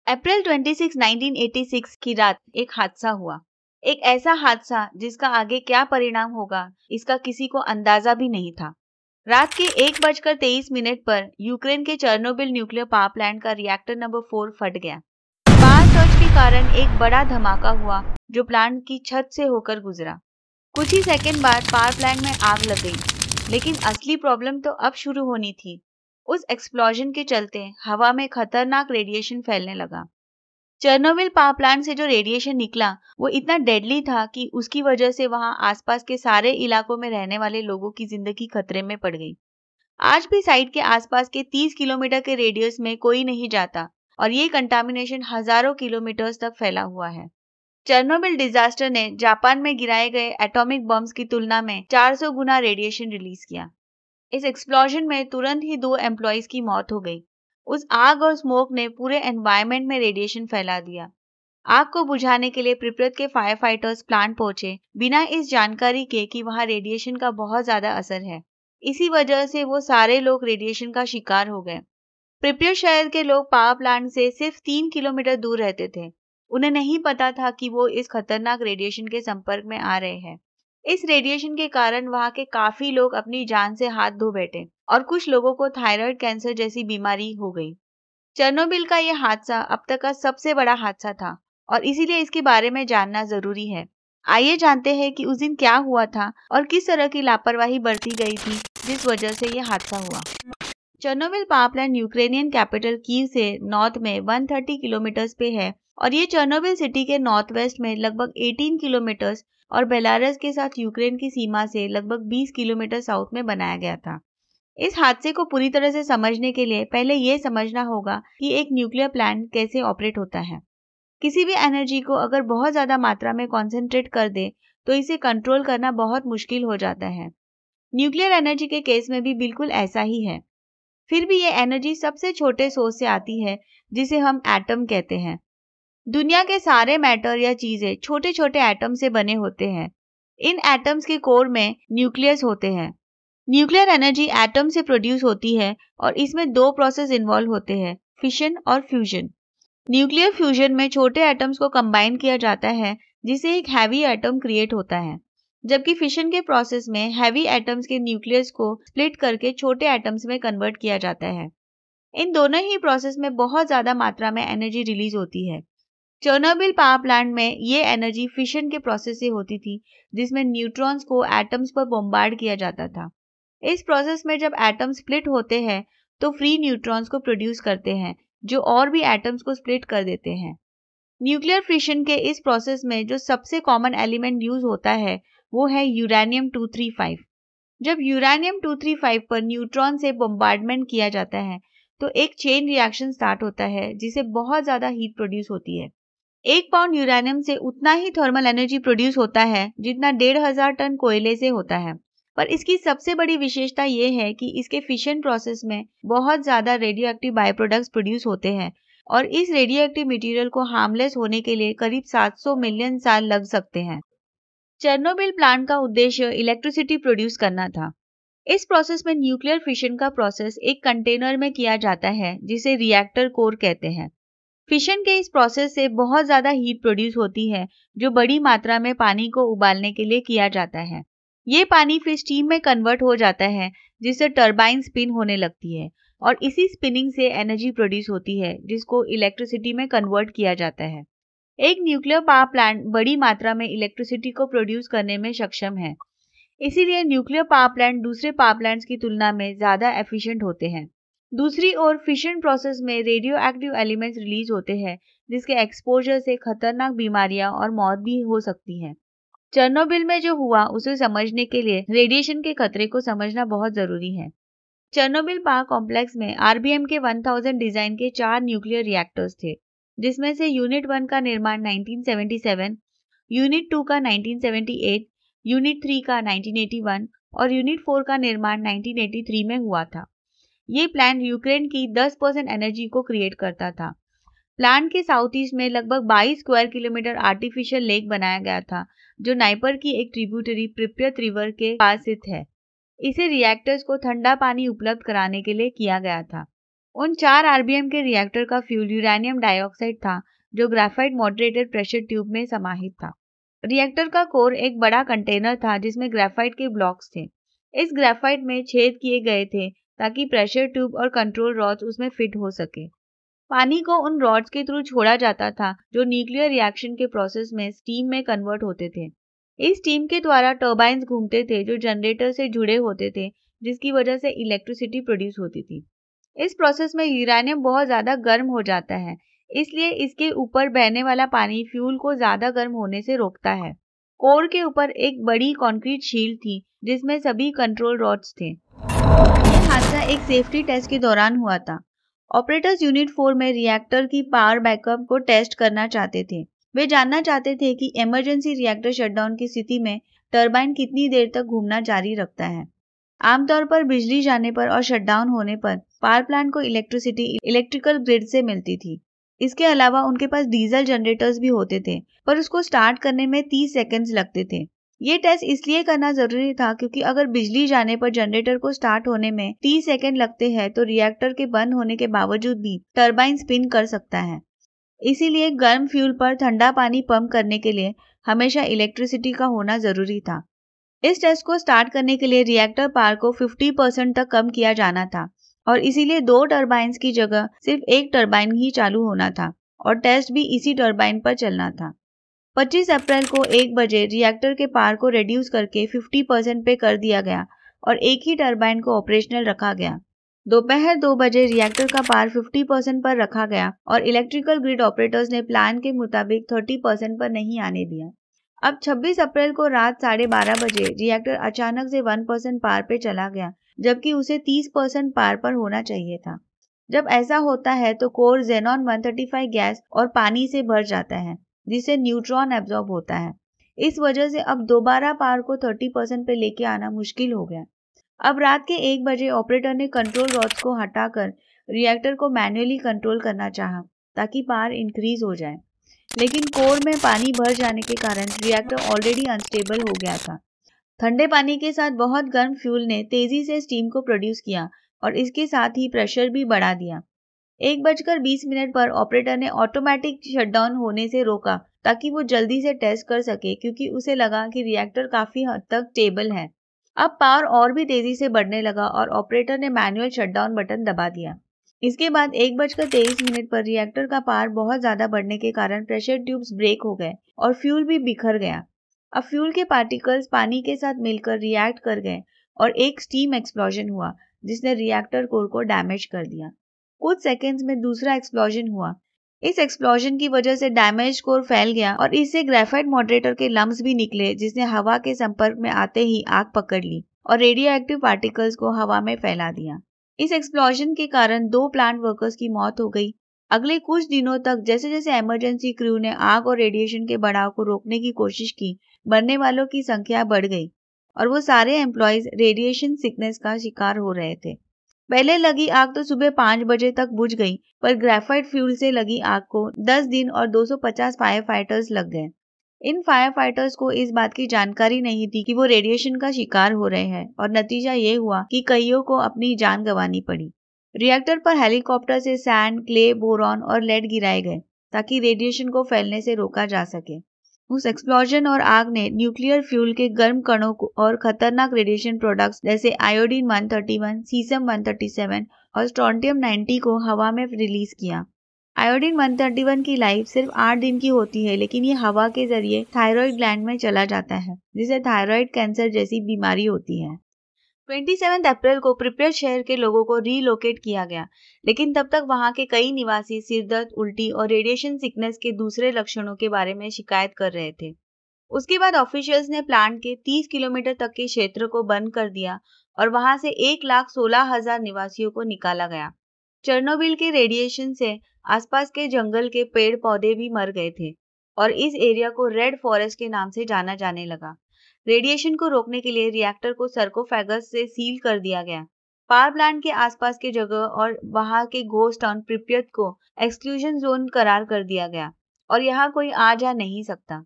अप्रैल 26, 1986 की रात एक हादसा हुआ। एक ऐसा हादसा जिसका आगे क्या परिणाम होगा इसका किसी को अंदाजा भी नहीं था। रात के 1:23 पर यूक्रेन के चेर्नोबिल न्यूक्लियर पावर प्लांट का रिएक्टर नंबर 4 फट गया। पावर सर्ज के कारण एक बड़ा धमाका हुआ जो प्लांट की छत से होकर गुजरा। कुछ ही सेकंड बाद पावर प्लांट में आग लग गई, लेकिन असली प्रॉब्लम तो अब शुरू होनी थी। उस एक्सप्लोजन के चलते हवा में खतरनाक रेडिएशन फैलने लगा। चेर्नोबिल पावर प्लांट से जो रेडिएशन निकला वो इतना डेडली था कि उसकी वजह से वहां आसपास के सारे इलाकों में रहने वाले लोगों की जिंदगी खतरे में पड़ गई। आज भी साइट के आसपास के 30 किलोमीटर के रेडियस में कोई नहीं जाता और ये कंटामिनेशन हजारों किलोमीटर्स तक फैला हुआ है। चेर्नोबिल डिजास्टर ने जापान में गिराए गए एटॉमिक बम्स की तुलना में 400 गुना रेडिएशन रिलीज किया। इस एक्सप्लोजन में तुरंत ही 2 एम्प्लॉइज की मौत हो गई। उस आग और स्मोक ने पूरे एनवायरनमेंट में रेडिएशन फैला दिया। आग को बुझाने के लिए प्रिपेयर के फायर फाइटर्स प्लांट पहुंचे बिना इस जानकारी के कि वहां रेडिएशन का बहुत ज्यादा असर है। इसी वजह से वो सारे लोग रेडिएशन का शिकार हो गए। प्रिपेयर शहर के लोग पावर प्लांट से सिर्फ 3 किलोमीटर दूर रहते थे। उन्हें नहीं पता था कि वो इस खतरनाक रेडिएशन के संपर्क में आ रहे हैं। इस रेडिएशन के कारण वहां के काफी लोग अपनी जान से हाथ धो बैठे और कुछ लोगों को थायराइड कैंसर जैसी बीमारी हो गई। चेर्नोबिल का यह हादसा अब तक का सबसे बड़ा हादसा था और इसीलिए इसके बारे में जानना जरूरी है। आइए जानते हैं कि उस दिन क्या हुआ था और किस तरह की लापरवाही बरती गई थी जिस वजह से यह हादसा हुआ। Chernobyl power plant Ukrainian capital Kyiv से नॉर्थ में 130 किलोमीटर पे है और ये चेर्नोबिल सिटी के नॉर्थ वेस्ट में लगभग 18 किलोमीटर और बेलारस के साथ यूक्रेन की सीमा से लगभग 20 किलोमीटर साउथ में बनाया गया था। इस हादसे को पूरी तरह से समझने के लिए पहले ये समझना होगा कि एक न्यूक्लियर प्लांट कैसे ऑपरेट होता है। किसी भी एनर्जी को अगर बहुत ज्यादा मात्रा में कॉन्सेंट्रेट कर दे तो इसे कंट्रोल करना बहुत मुश्किल हो जाता है। न्यूक्लियर एनर्जी के केस में भी बिल्कुल ऐसा ही है। फिर भी ये एनर्जी सबसे छोटे सोर्स से आती है जिसे हम एटम कहते हैं। दुनिया के सारे मैटर या चीजें छोटे छोटे एटम से बने होते हैं। इन एटम्स के कोर में न्यूक्लियस होते हैं। न्यूक्लियर एनर्जी एटम से प्रोड्यूस होती है और इसमें 2 प्रोसेस इन्वॉल्व होते हैं, फिशन और फ्यूजन। न्यूक्लियर फ्यूजन में छोटे एटम्स को कंबाइन किया जाता है जिससे एक हैवी एटम क्रिएट होता है, जबकि फिशन के प्रोसेस में हैवी एटम्स के न्यूक्लियस को स्प्लिट करके छोटे एटम्स में कन्वर्ट किया जाता है। इन दोनों ही प्रोसेस में बहुत ज्यादा मात्रा में एनर्जी रिलीज होती है। चेर्नोबिल पावर प्लांट में ये एनर्जी फिशन के प्रोसेस से होती थी जिसमें न्यूट्रॉन्स को एटम्स पर बॉम्बार्ड किया जाता था। इस प्रोसेस में जब एटम स्प्लिट होते हैं तो फ्री न्यूट्रॉन्स को प्रोड्यूस करते हैं जो और भी एटम्स को स्प्लिट कर देते हैं। न्यूक्लियर फिशन के इस प्रोसेस में जो सबसे कॉमन एलिमेंट यूज होता है वो है यूरेनियम 235। जब यूरेनियम 235 पर न्यूट्रॉन से बॉम्बार्डमेंट किया जाता है तो एक चेन रिएक्शन स्टार्ट होता है जिसे बहुत ज्यादा हीट प्रोड्यूस होती है। 1 पाउंड यूरेनियम से उतना ही थर्मल एनर्जी प्रोड्यूस होता है जितना 1500 टन कोयले से होता है। पर इसकी सबसे बड़ी विशेषता ये है कि इसके फिशन प्रोसेस में बहुत ज्यादा radioactive by products produce होते हैं और इस रेडियो एक्टिव मटेरियल को हार्मलेस होने के लिए करीब 700 मिलियन साल लग सकते हैं। चेर्नोबिल प्लांट का उद्देश्य इलेक्ट्रिसिटी प्रोड्यूस करना था। इस प्रोसेस में न्यूक्लियर फिशन का प्रोसेस एक कंटेनर में किया जाता है जिसे रिएक्टर कोर कहते हैं। फिशन के इस प्रोसेस से बहुत ज्यादा हीट प्रोड्यूस होती है जो बड़ी मात्रा में पानी को उबालने के लिए किया जाता है। ये पानी फिर स्टीम में कन्वर्ट हो जाता है जिससे टरबाइन स्पिन होने लगती है और इसी स्पिनिंग से एनर्जी प्रोड्यूस होती है जिसको इलेक्ट्रिसिटी में कन्वर्ट किया जाता है। एक न्यूक्लियर पावर प्लांट बड़ी मात्रा में इलेक्ट्रिसिटी को प्रोड्यूस करने में सक्षम है, इसीलिए न्यूक्लियर पावर प्लांट दूसरे पावर प्लांट्स की तुलना में ज्यादा एफिशिएंट होते हैं। दूसरी ओर फिशन प्रोसेस में रेडियो एक्टिव एलिमेंट्स रिलीज होते हैं जिसके एक्सपोजर से खतरनाक बीमारियां और मौत भी हो सकती है। चेर्नोबिल में जो हुआ उसे समझने के लिए रेडिएशन के खतरे को समझना बहुत जरूरी है। चेर्नोबिल पावर कॉम्प्लेक्स में आरबीएम के 1000 डिजाइन के 4 न्यूक्लियर रिएक्टर्स थे, जिसमें से यूनिट 1 का निर्माण 1977, यूनिट 2 का 1978, यूनिट 3 का 1981 और यूनिट 4 का निर्माण 1983 में हुआ था। ये प्लांट यूक्रेन की 10% एनर्जी को क्रिएट करता था। प्लांट के साउथ ईस्ट में लगभग 22 स्क्वायर किलोमीटर आर्टिफिशियल लेक बनाया गया था जो नाइपर की एक ट्रिब्यूटरी प्रिप्यत रिवर के पास स्थित है। इसे रिएक्टर्स को ठंडा पानी उपलब्ध कराने के लिए किया गया था। उन 4 आरबीएम के रिएक्टर का फ्यूल यूरेनियम डाइऑक्साइड था, जो ग्रेफाइट मॉडरेटेड प्रेशर ट्यूब में समाहित था। रिएक्टर का कोर एक बड़ा कंटेनर था जिसमें ग्रेफाइट के ब्लॉक्स थे। इस ग्रेफाइट में छेद किए गए थे ताकि प्रेशर ट्यूब और कंट्रोल रॉड्स उसमें फिट हो सके। पानी को उन रॉड्स के थ्रू छोड़ा जाता था, जो न्यूक्लियर रिएक्शन के प्रोसेस में स्टीम में कन्वर्ट होते थे। इस स्टीम के द्वारा टर्बाइन्स घूमते थे, जो जनरेटर से जुड़े होते थे, जिसकी वजह से इलेक्ट्रिसिटी प्रोड्यूस होती थी। इस प्रोसेस में यूरेनियम बहुत ज्यादा गर्म हो जाता है, इसलिए इसके ऊपर बहने वाला पानी फ्यूल को ज्यादा गर्म होने से रोकता है। कोर के ऊपर एक बड़ी कंक्रीट शील्ड थी, जिसमें सभी कंट्रोल रॉड्स थे। यह हादसा एक सेफ्टी टेस्ट के दौरान हुआ था। ऑपरेटर्स यूनिट 4 में रिएक्टर की पावर बैकअप को टेस्ट करना चाहते थे। वे जानना चाहते थे कि इमरजेंसी रिएक्टर शटडाउन की स्थिति में टरबाइन कितनी देर तक घूमना जारी रखता है। आमतौर पर बिजली जाने पर और शटडाउन होने पर पावर प्लांट को इलेक्ट्रिसिटी इलेक्ट्रिकल ग्रिड से मिलती थी। इसके अलावा उनके पास डीजल जनरेटर्स भी होते थे, पर उसको स्टार्ट करने में 30 सेकंड्स लगते थे। ये टेस्ट इसलिए करना जरूरी था क्योंकि अगर बिजली जाने पर जनरेटर को स्टार्ट होने में 30 सेकंड लगते हैं तो रिएक्टर के बंद होने के बावजूद भी टरबाइन स्पिन कर सकता है। इसीलिए गर्म फ्यूल पर ठंडा पानी पंप करने के लिए हमेशा इलेक्ट्रिसिटी का होना जरूरी था। इस टेस्ट को स्टार्ट करने के लिए रिएक्टर पावर को 50% तक कम किया जाना था और इसीलिए 2 टरबाइन्स की जगह सिर्फ एक टरबाइन ही चालू होना था और टेस्ट भी इसी टरबाइन पर चलना था। 25 अप्रैल को 1 बजे रिएक्टर के पावर को रिड्यूस करके 50% पे कर दिया गया और एक ही टरबाइन को ऑपरेशनल रखा गया। दोपहर 2 बजे रिएक्टर का पावर 50% पर रखा गया और इलेक्ट्रिकल ग्रिड ऑपरेटर्स ने प्लान के मुताबिक 30% पर नहीं आने दिया। अब 26 अप्रैल को रात 12:30 बजे रिएक्टर अचानक से 1% पावर पे चला गया, जबकि उसे 30% पावर पर होना चाहिए था। जब ऐसा होता है तो कोर जेनॉन 135 गैस और पानी से भर जाता है, जिससे न्यूट्रॉन एब्जॉर्ब होता है। इस वजह से अब दोबारा पावर को 30% पे लेके आना मुश्किल हो गया। अब रात के 1 बजे ऑपरेटर ने कंट्रोल रॉड्स को हटाकर रिएक्टर को मैन्युअली कंट्रोल करना चाहा ताकि पावर इंक्रीज हो जाए, लेकिन कोर में पानी भर जाने के कारण रिएक्टर ऑलरेडी अनस्टेबल हो गया था। ठंडे पानी के साथ बहुत गर्म फ्यूल ने तेजी से स्टीम को प्रोड्यूस किया और इसके साथ ही प्रेशर भी बढ़ा दिया। 1:20 पर ऑपरेटर ने ऑटोमेटिक शटडाउन होने से रोका ताकि वो जल्दी से टेस्ट कर सके, क्योंकि उसे लगा कि रिएक्टर काफी हद तक स्टेबल है। अब पावर और भी तेजी से बढ़ने लगा और ऑपरेटर ने मैनुअल शटडाउन बटन दबा दिया। इसके बाद 1:23 पर रिएक्टर का पावर बहुत ज्यादा बढ़ने के कारण प्रेशर ट्यूब्स ब्रेक हो गए और फ्यूल भी बिखर गया। अब फ्यूल के पार्टिकल्स पानी के साथ मिलकर रिएक्ट कर गए और एक स्टीम एक्सप्लोजन हुआ जिसने रिएक्टर कोर को डैमेज कर दिया। कुछ सेकंड्स में दूसरा एक्सप्लोजन हुआ। इस एक्सप्लोजन की वजह से डैमेज कोर फैल गया और इससे ग्रेफाइट मॉडरेटर के लम्स भी निकले, जिसने हवा के संपर्क में आते ही आग पकड़ ली और रेडियो एक्टिव पार्टिकल्स को हवा में फैला दिया। इस एक्सप्लोजन के कारण 2 प्लांट वर्कर्स की मौत हो गई। अगले कुछ दिनों तक जैसे जैसे इमरजेंसी क्रू ने आग और रेडिएशन के बढ़ाव को रोकने की कोशिश की, मरने वालों की संख्या बढ़ गई और वो सारे एम्प्लॉयज रेडिएशन सिकनेस का शिकार हो रहे थे। पहले लगी आग तो सुबह 5 बजे तक बुझ गई, पर ग्रेफाइट फ्यूल से लगी आग को 10 दिन और 250 फायर फाइटर्स लग गए। इन फायर फाइटर्स को इस बात की जानकारी नहीं थी कि वो रेडिएशन का शिकार हो रहे हैं और नतीजा ये हुआ कि कईयों को अपनी जान गंवानी पड़ी। रिएक्टर पर हेलीकॉप्टर से सैंड, क्ले, बोरॉन और लेड गिराए गए ताकि रेडिएशन को फैलने से रोका जा सके। उस एक्सप्लोजन और आग ने न्यूक्लियर फ्यूल के गर्म कणों को और खतरनाक रेडिएशन प्रोडक्ट्स जैसे आयोडीन 131, सीसम 137 और स्ट्रोंटियम 90 को हवा में रिलीज किया। आयोडीन 131 की लाइफ सिर्फ 8 दिन की होती है, लेकिन ये हवा के जरिए थायराइड ग्लैंड में चला जाता है, जिसे थायराइड कैंसर जैसी बीमारी होती है। 27 अप्रैल को प्रिपेयर शहर के लोगों को रीलोकेट किया गया, लेकिन तब तक वहां के कई निवासी सिरदर्द, उल्टी और रेडिएशन सिकनेस के दूसरे लक्षणों के बारे में शिकायत कर रहे थे। उसके बाद ऑफिशियल्स ने प्लांट के 30 किलोमीटर तक के क्षेत्र को बंद कर दिया और वहां से 1,16,000 निवासियों को निकाला गया। चेर्नोबिल के रेडिएशन से आसपास के जंगल के पेड़ पौधे भी मर गए थे और इस एरिया को रेड फॉरेस्ट के नाम से जाना जाने लगा। रेडिएशन को रोकने के लिए रिएक्टर को सर्कोफेगस से सील कर दिया गया। पावर प्लांट के आसपास के जगह और वहां के घोस्ट टाउन प्रिप्यत को एक्सक्लूजन जोन करार कर दिया गया और यहाँ कोई आ जा नहीं सकता।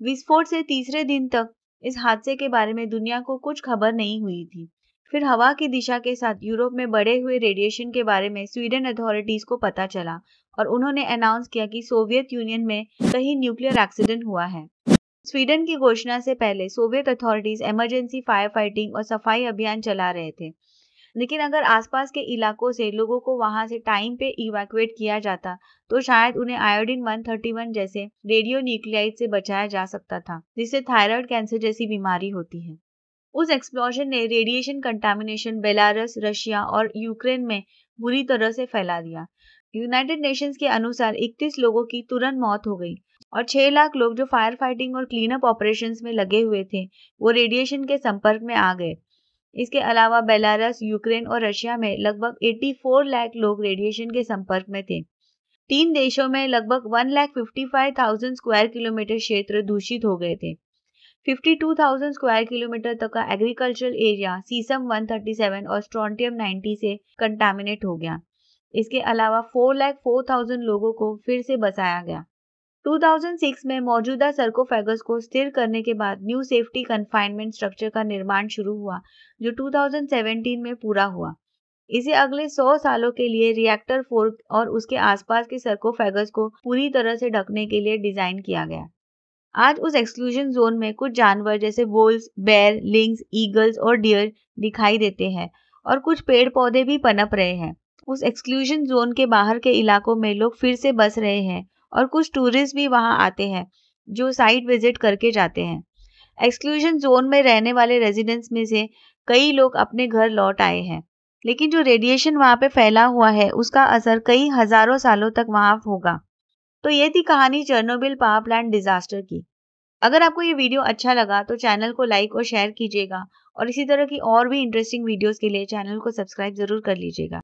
विस्फोट से तीसरे दिन तक इस हादसे के बारे में दुनिया को कुछ खबर नहीं हुई थी। फिर हवा की दिशा के साथ यूरोप में बढ़े हुए रेडिएशन के बारे में स्वीडन अथॉरिटीज को पता चला और उन्होंने अनाउंस किया कि सोवियत यूनियन में कहीं न्यूक्लियर एक्सीडेंट हुआ है। स्वीडन की घोषणा से पहले Soviet authorities emergency fire fighting और सफाई अभियान चला रहे थे, लेकिन अगर आसपास के इलाकों से लोगों को वहां से टाइम पे इवैक्यूएट किया जाता तो शायद उन्हें आयोडीन 131 जैसे रेडियो न्यूक्लियाइड से बचाया जा सकता था, जिससे थायराइड कैंसर जैसी बीमारी होती है। उस एक्सप्लोजन ने रेडिएशन कंटामिनेशन बेलारस, रशिया और यूक्रेन में बुरी तरह से फैला दिया। यूनाइटेड नेशंस के अनुसार 31 लोगों की तुरंत मौत हो गई और 6 लाख लोग जो फायर फाइटिंग और क्लीन अप ऑपरेशंस में लगे हुए थे वो रेडिएशन के संपर्क में आ गए। इसके अलावा बेलारस, यूक्रेन और रशिया में लगभग 84 लाख लोग रेडिएशन के संपर्क में थे। 3 देशों में लगभग 1,55,000 स्क्वायर किलोमीटर क्षेत्र दूषित हो गए थे। 52,000 स्क्वायर किलोमीटर तक का एग्रीकल्चरल एरिया सीसम 137 और स्ट्रोंटियम 90 से कंटामिनेट हो गया। इसके अलावा 4,04,000 लोगों को फिर से बसाया गया। 2006 में मौजूदा सर्कोफेगस को स्थिर करने के बाद न्यू सेफ्टी कन्फाइनमेंट स्ट्रक्चर का निर्माण शुरू हुआ, जो 2017 में पूरा हुआ। इसे अगले 100 सालों के लिए रिएक्टर फोर्क और उसके आसपास के सर्कोफेगस को पूरी तरह से ढकने के लिए डिजाइन किया गया। आज उस एक्सक्लूजन जोन में कुछ जानवर जैसे वोल्स, बेर, लिंक्स, ईगल्स और डियर दिखाई देते हैं और कुछ पेड़ पौधे भी पनप रहे हैं। उस एक्सक्लूजन जोन के बाहर के इलाकों में लोग फिर से बस रहे हैं और कुछ टूरिस्ट भी वहां आते हैं जो साइट विजिट करके जाते हैं। एक्सक्लूजन जोन में रहने वाले रेजिडेंट्स में से कई लोग अपने घर लौट आए हैं, लेकिन जो रेडिएशन वहां पे फैला हुआ है उसका असर कई हजारों सालों तक वहां होगा। तो ये थी कहानी चेर्नोबिल पावर प्लांट डिजास्टर की। अगर आपको ये वीडियो अच्छा लगा तो चैनल को लाइक और शेयर कीजिएगा और इसी तरह की और भी इंटरेस्टिंग वीडियोस के लिए चैनल को सब्सक्राइब जरूर कर लीजिएगा।